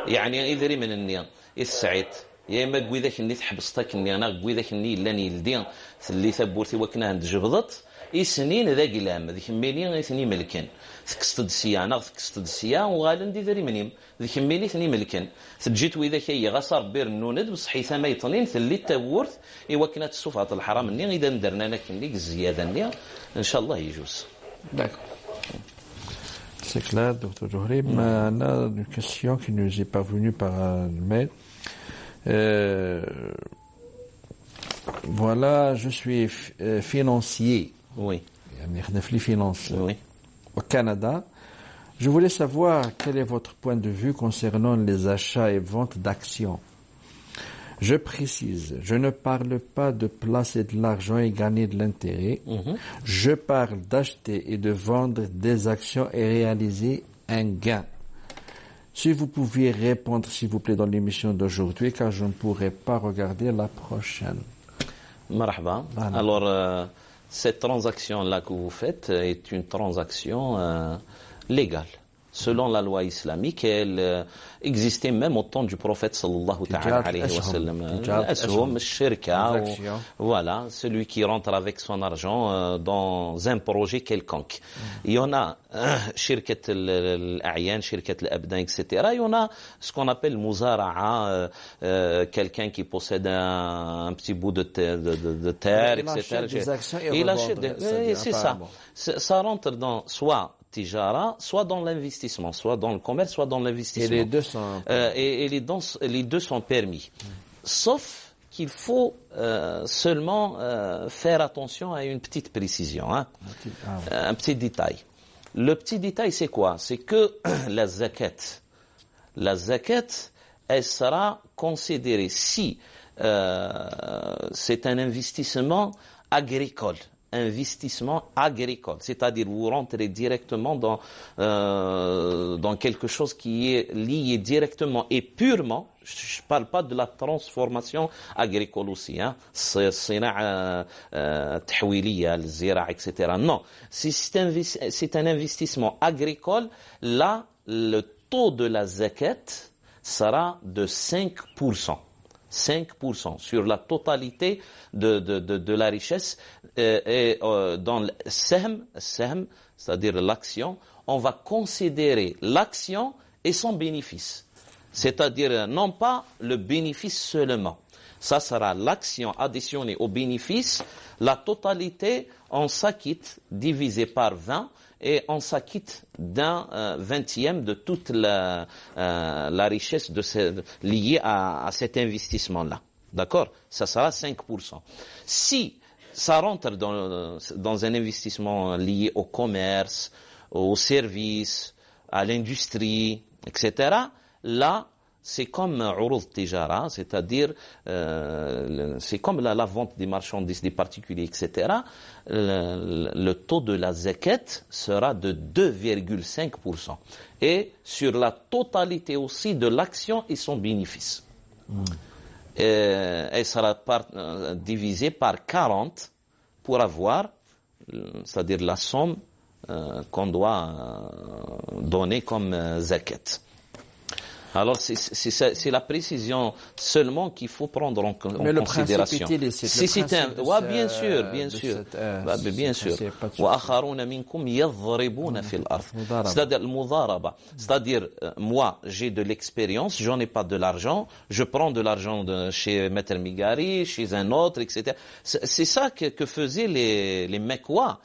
يعني يدري من النية السعيد يا اما قوي ذاك اللي تحبسطك اني انا قوي ذاك اللي لاني يلدي اللي ثبورتي وكنا جبضت سنين ذاك الام ذيك ميلي ثني ملكن تكستد سيانا تكستد سيا وغالن دي ذري منيم ذيك ميلي ثني ملكن تجيت وذاك هي غصار بير النوند بصحي ثما يطنين اللي تورث ايوا كنا الصفات الحرام اني اذا درنا لك اللي الزياده نيا ان شاء الله يجوز. D'accord. C'est clair, docteur Johri. On a une question qui nous est parvenue par le mail. Voilà, je suis financier. Oui. Oui. Au Canada. Je voulais savoir quel est votre point de vue concernant les achats et ventes d'actions. Je précise, je ne parle pas de placer de l'argent et gagner de l'intérêt. Je parle d'acheter et de vendre des actions et réaliser un gain. Si vous pouviez répondre, s'il vous plaît, dans l'émission d'aujourd'hui, car je ne pourrai pas regarder la prochaine. Marhaba. Voilà. Alors, cette transaction-là que vous faites est une transaction légale. Selon la loi islamique, elle existait même au temps du prophète sallallahu alayhi wa sallam. Ashum, shirka, voilà, celui qui rentre avec son argent dans un projet quelconque. Il y en a shirkat al-a'yan, shirkat al-abdan, etc. Il y en a ce qu'on appelle muzara'a, quelqu'un qui possède un petit bout de terre, etc. Il achète des actions. C'est ça. Ça rentre dans soit tijara, soit dans l'investissement, soit dans le commerce, soit dans l'investissement. Et les deux sont les deux sont permis. Sauf qu'il faut seulement faire attention à une petite précision, hein. Un petit détail. Le petit détail, c'est quoi? C'est que la zakat, elle sera considérée si c'est un investissement agricole. C'est-à-dire vous rentrez directement dans quelque chose qui est lié directement et purement, je parle pas de la transformation agricole aussi, hein, etc. Non, c'est un investissement agricole, là, le taux de la zakat sera de 5%. 5% sur la totalité de la richesse et dans le sahm, c'est-à-dire l'action, on va considérer l'action et son bénéfice. C'est-à-dire non pas le bénéfice seulement. Ça sera l'action additionnée au bénéfice, la totalité on s'acquitte divisé par 20 et on s'acquitte d'un 20e de toute la richesse liée à cet investissement-là. D'accord? Ça sera 5%. Si ça rentre dans un investissement lié au commerce, aux services, à l'industrie, etc., là, c'est comme urud tijara, c'est-à-dire c'est comme la vente des marchandises des particuliers, etc. Le taux de la zakat sera de 2,5%. Et sur la totalité aussi de l'action et son bénéfice. Elle sera divisée par 40 pour avoir c'est-à-dire la somme qu'on doit donner comme zakat. Alors c'est la précision seulement qu'il faut prendre en considération. Si c'est un, ouais, bien sûr. Bien sûr. وآخرون منكم يضربون في الأرض. C'est-à-dire المضاربة. C'est-à-dire moi j'ai de l'expérience, j'en ai pas de l'argent, je prends de l'argent chez Maître Migari, chez un autre, etc. C'est ça que faisaient les Mecquois.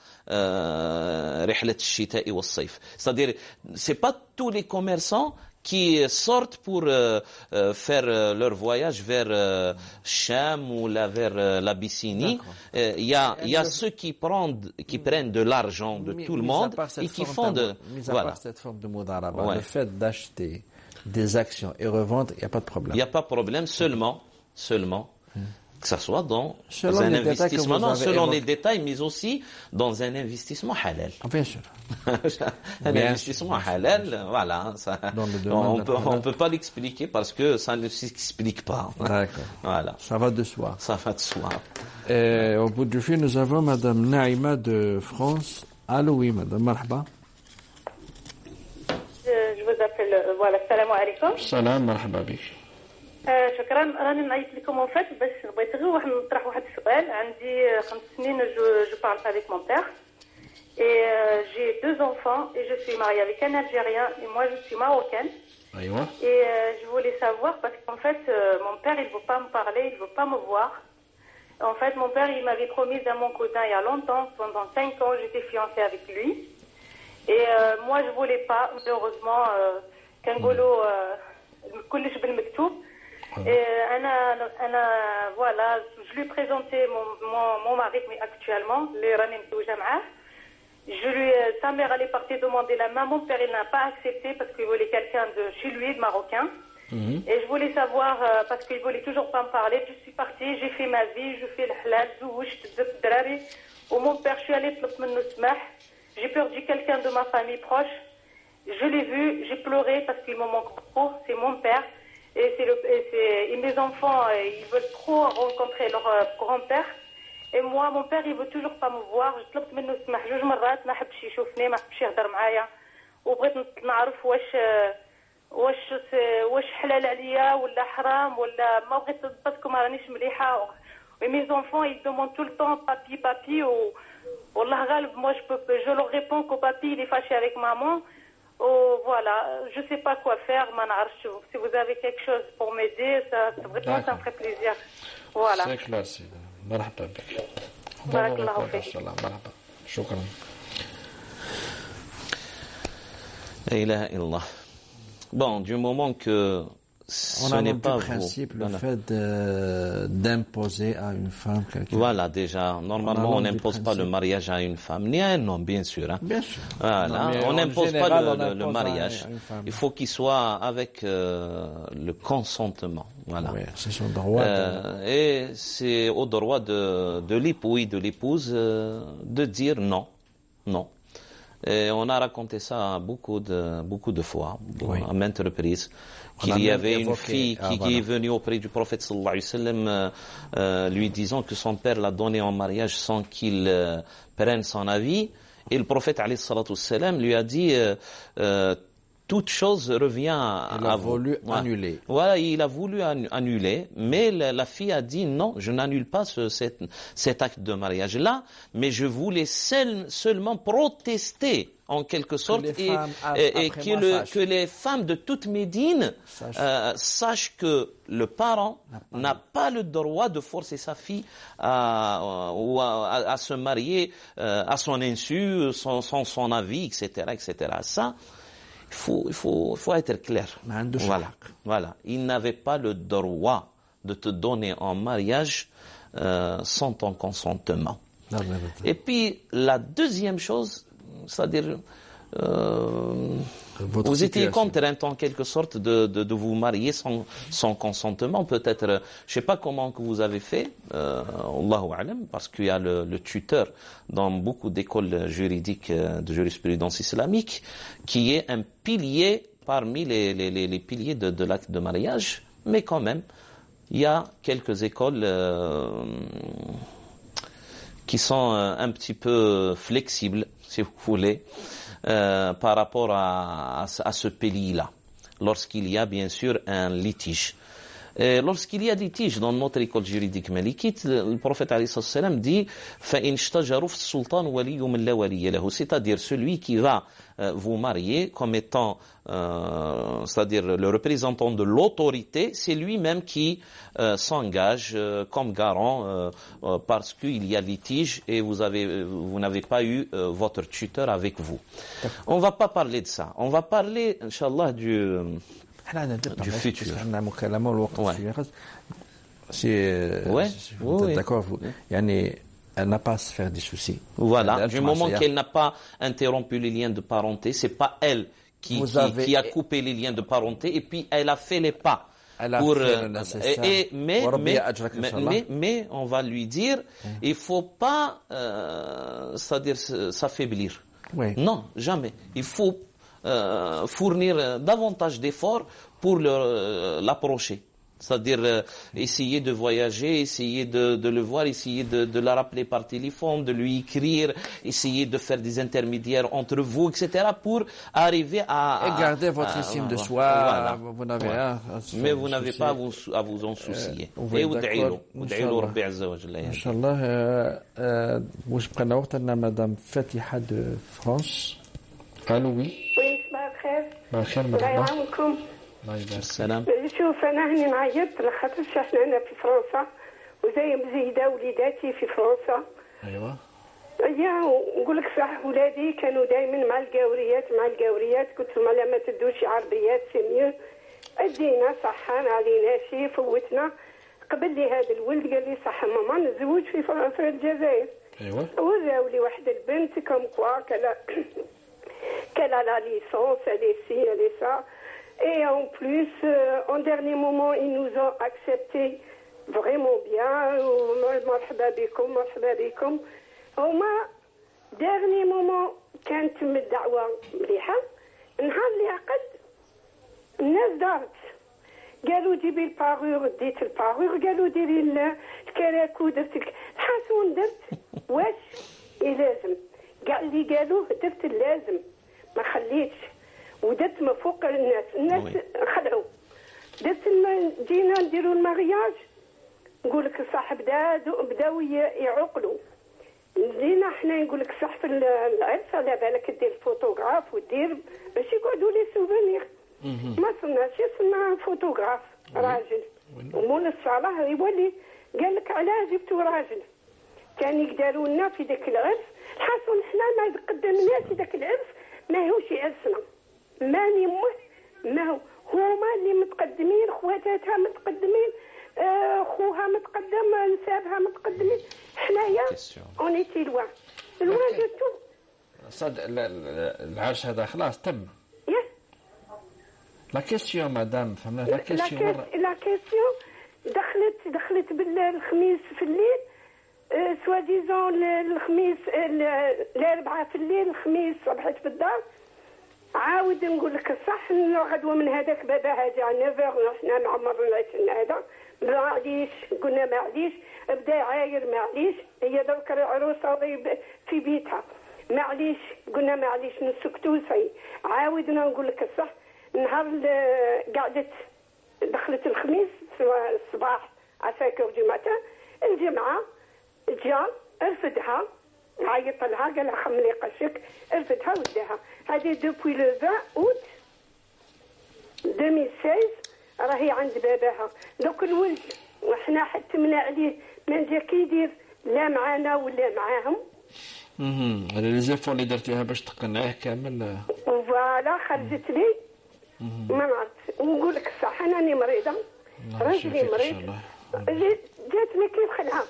رحلة الشتاء والصيف. C'est-à-dire c'est pas tous les commerçants qui sortent pour faire leur voyage vers Cham ou vers l'Abyssinie. Il y a ceux qui prennent de l'argent de tout le monde et qui font de... Mis à part cette forme de mudaraba, le fait d'acheter des actions et revendre, il n'y a pas de problème. Il n'y a pas de problème, seulement, que ça soit dans un investissement, non selon les détails, mais aussi dans un investissement halal. Bien sûr. Un investissement halal, voilà. Ça, on peut pas l'expliquer parce que ça ne s'explique pas. D'accord. Voilà. Ça va de soi. Ça va de soi. Et au bout du fil, nous avons Madame Naïma de France. Allô, oui, Madame, marhaba. Je vous appelle, voilà, salam alaikum. Salam, marhaba bik. شكرا. راني نعيط لكم en fait باش بغيت غير نطرح واحد السؤال. عندي 5 سنين je parle avec mon père et j'ai 2 enfants et je suis mariée avec un Algérien et moi je suis marocaine. أيوة. Et je voulais savoir parce qu'en fait mon père il veut pas me parler, il veut pas me voir. En fait mon père il m'avait promis à mon cousin il y a longtemps, pendant 5 ans j'étais fiancée avec lui et moi je voulais pas malheureusement كنقولوا كلش بالمكتوب. Voilà, je lui ai présenté mon mari actuellement, les راني متزوجة معاه. Sa mère elle est partie demander la main, mon père il n'a pas accepté parce qu'il voulait quelqu'un de chez lui, de marocain. Et je voulais savoir, parce qu'il voulait toujours pas me parler, je suis partie, j'ai fait ma vie, je fais le halal, زوجت زدت الدراري. Au mon père, je suis allée طلبت منه السماح. J'ai perdu quelqu'un de ma famille proche. Je l'ai vu, j'ai pleuré parce qu'il me manque trop, c'est mon père. Et mes enfants, ils veulent trop rencontrer leur grand-père. Et moi, mon père, il veut toujours pas me voir. Je طلبت منه السماح 2 مرات ما حبش يشوفني ما حبش يهضر معايا وبغيت نعرف واش حلال عليا ولا حرام ولا ما بغيت باسكو ما رانيش مليحه. Et mes enfants, ils demandent tout le temps papi ou والله غالب moi je leur réponds qu'au papi il est fâché avec maman. Oh, voilà, je sais pas quoi faire, si vous avez quelque chose pour m'aider, vraiment ça me ferait plaisir. Voilà. C'est clair, c'est مرحبا بك. بارك الله فيك. مرحبا. شكرا. La ilaha illallah. Bon, du moment que ce n'est pas vous. Principe, le fait d'imposer à une femme quelque... Voilà, déjà, normalement, on n'impose pas le mariage à une femme, ni à un homme, bien sûr. Hein. Bien sûr. Voilà, on n'impose pas le mariage. Il faut qu'il soit avec le consentement. Voilà. Oui, c'est son droit. Et c'est au droit de l'époux et de l'épouse de dire non. Non. Et on a raconté ça beaucoup de fois, à maintes reprises. Qu'il y avait une fille qui est venue auprès du prophète sallallahu alayhi wa sallam lui disant que son père l'a donné en mariage sans qu'il prenne son avis. Et le prophète alayhi salatu wa sallam lui a dit toute chose revient à vous. Il a voulu annuler. Voilà, il a voulu annuler, mais la fille a dit non, je n'annule pas cet acte de mariage-là, mais je voulais seulement protester en quelque sorte que les femmes de toute Médine sachent que le parent n'a pas le droit de forcer sa fille à se marier à son insu, sans son avis, etc., etc. Ça, il faut être clair. Voilà. Il n'avait pas le droit de te donner en mariage sans ton consentement. Et puis, la deuxième chose, c'est-à-dire, vous étiez contrainte en quelque sorte de vous marier sans consentement. Peut-être, je sais pas comment que vous avez fait, Allahu a'lam, parce qu'il y a le tuteur dans beaucoup d'écoles juridiques de jurisprudence islamique, qui est un pilier parmi les piliers de l'acte de mariage. Mais quand même, il y a quelques écoles qui sont un petit peu flexibles, si vous voulez, par rapport à ce pays-là, lorsqu'il y a bien sûr un litige. Lorsqu'il y a des litiges dans notre école juridique malikite, le prophète alayhi salam dit فَإِنْ اشْتَجَرُوا فَالسُّلْطَانُ وَلِيٌّ مِنْ لَا وَلِيَّ لَهُ, c'est-à-dire celui qui va vous marier comme étant, c'est-à-dire le représentant de l'autorité, c'est lui-même qui s'engage comme garant parce qu'il y a litige et vous n'avez pas eu votre tuteur avec vous. On va pas parler de ça. On va parler, Inch'Allah, du futur. D'accord, vous. Elle n'a pas à se faire des soucis. Voilà, du moment qu'elle n'a pas interrompu les liens de parenté, c'est pas elle qui a coupé les liens de parenté et puis elle a fait les pas. Pour, mais on va lui dire, il faut pas, c'est-à-dire s'affaiblir. Oui. Non, jamais. Il faut fournir davantage d'efforts pour l'approcher. C'est-à-dire essayer de voyager, essayer de le voir, essayer de la rappeler par téléphone, de lui écrire, essayer de faire des intermédiaires entre vous, etc. pour arriver à... Et garder votre estime de soi. Voilà. Vous n'avez rien mais vous n'avez pas à vous en soucier. Et ادعوا ربي عز وجل. Inch'Allah. واش بقينا وقت عندنا مدام فاتحة de France. قالوا وي. وي صباح الخير. صباح الخير الله مرحبا. يعاونكم. السلام. شوف انا هني نعيط لخاطرش احنا هنا في فرنسا وزي مزيده وليداتي في فرنسا. ايوه. نقول لك صح ولادي كانوا دائما مع القاوريات قلت لهم لا ما تدوش عربيات سي ميو. ادينا صح ما عليناش فوتنا قبل لي هذا الولد قال لي صح ماما نتزوج في الجزائر. ايوه. وراو لي واحده البنت كوم كوا qu'elle a la licence, elle est ci, elle est ça. Et en plus, en dernier moment, ils nous ont accepté vraiment bien. مرحبا بكم. هما dernier moment كانت الدعوة مليحة. نهار اللي عقد الناس دارت. قالوا جيبي البارور، ديت البارور، قالوا ديري الكراكو، درت الحاسون درت واش لازم. كاع اللي قالوه درت اللازم ما خليتش ودرت ما فوق الناس خلعوا درت جينا نديروا المارياج نقول لك صح بداو يعقلوا جينا حنا نقول لك صح في العرس على بالك دير فوتوغراف ودير باش يقعدوا لي سوفونير ما صرناش صرنا فوتوغراف راجل ومول الصلاه يولي قال لك علاه جبتوا راجل كان يقدروا لنا في ذاك العرس حاسون حنا ما قدمناش في ذاك العرس ماهوش عرسنا ماني ما هما اللي متقدمين خواتاتها متقدمين خوها متقدم نسابها متقدمين حنايا اونيتي لوان دو تو صد العرس هذا خلاص تم. لا كيستيون مدام فهمنا لا كيستيون دخلت بالخميس في الليل سوا ديزون الخميس الاربعاء في الليل الخميس صبحت في الدار عاود نقول لك الصح غدوه من هذاك بابا هذا على 9 حنا ما عمرنا عشنا هذا معليش قلنا معليش بدا عاير معليش هي درك العروسه في بيتها معليش قلنا معليش نسكتوا سي عاودنا نقول لك الصح نهار قعدت دخلت الخميس الصباح على 5 دو ماتان الجمعه جا رفدها عيط لها قال لها خملي قشك رفدها وداها هذه دوبوي لو 20 اوت 2016 راهي عند باباها دوك الولد وحنا حتمنا عليه ما جا كيدير لا معانا ولا معاهم. لي زيفور اللي درتيها باش تقنعيه كامل فوالا خرجت لي ما عرفت ونقول لك الصح انا راني مريضه راجلي مريض جاتني كيف خلعه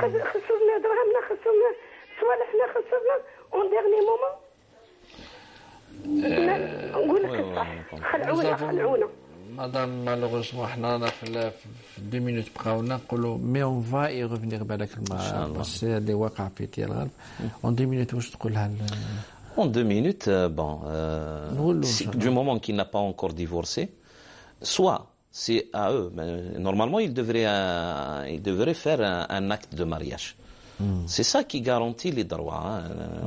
خسرنا دراهمنا خسرنا صوالحنا خسرنا اون ديرني مومون نقول لك الصح خلعونا مادام مالوغوسمون حنا في 2 مينوت بقاونا نقولوا مي اون فا اي ريفينير بالك بس اللي واقع في تي الغرب اون 2 مينوت واش تقولها En 2 minutes, du moment qu'il n'a pas encore divorcé, soit c'est à eux, mais normalement ils devraient faire un acte de mariage. C'est ça qui garantit les droits.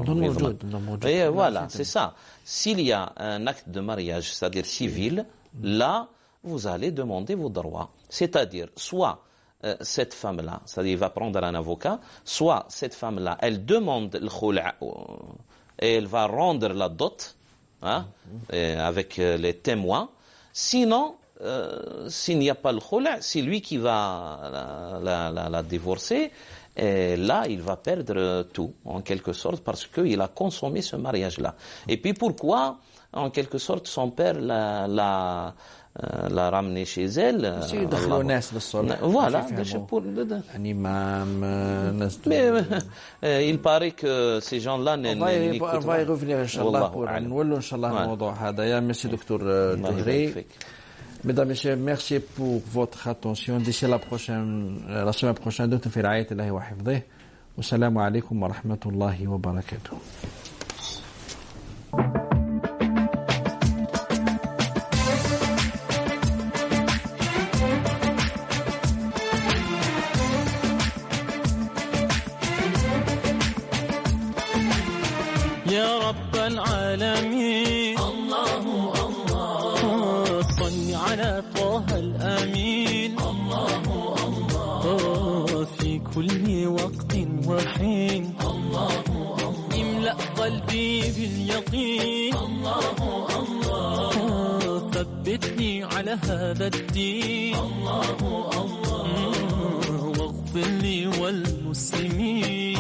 موجود. Et voilà, c'est ça. S'il y a un acte de mariage, c'est-à-dire civil, là, vous allez demander vos droits. C'est-à-dire, soit cette femme-là, c'est-à-dire il va prendre un avocat, soit cette femme-là, elle demande le khula' et elle va rendre la dot, hein, avec les témoins. Sinon, s'il n'y a pas le khula', c'est lui qui va la divorcer. Et là, il va perdre tout, en quelque sorte, parce qu'il a consommé ce mariage-là. Et puis pourquoi, en quelque sorte, son père l'a ramené chez elle. Voilà, il paraît que ces gens-là on va y revenir Inch'Allah pour نولوا Inch'Allah الموضوع هذا. Merci docteur Touré. Mesdames et messieurs, merci pour votre attention. D'ici la semaine prochaine, دمتم في رعاية الله وحفظه. والسلام عليكم ورحمة الله وبركاته. يا رب العالمين الله الله صل على طه الأمين الله الله في كل وقت وحين الله الله املأ قلبي باليقين الله الله ثبتني على هذا الدين الله الله واغفر لي والمسلمين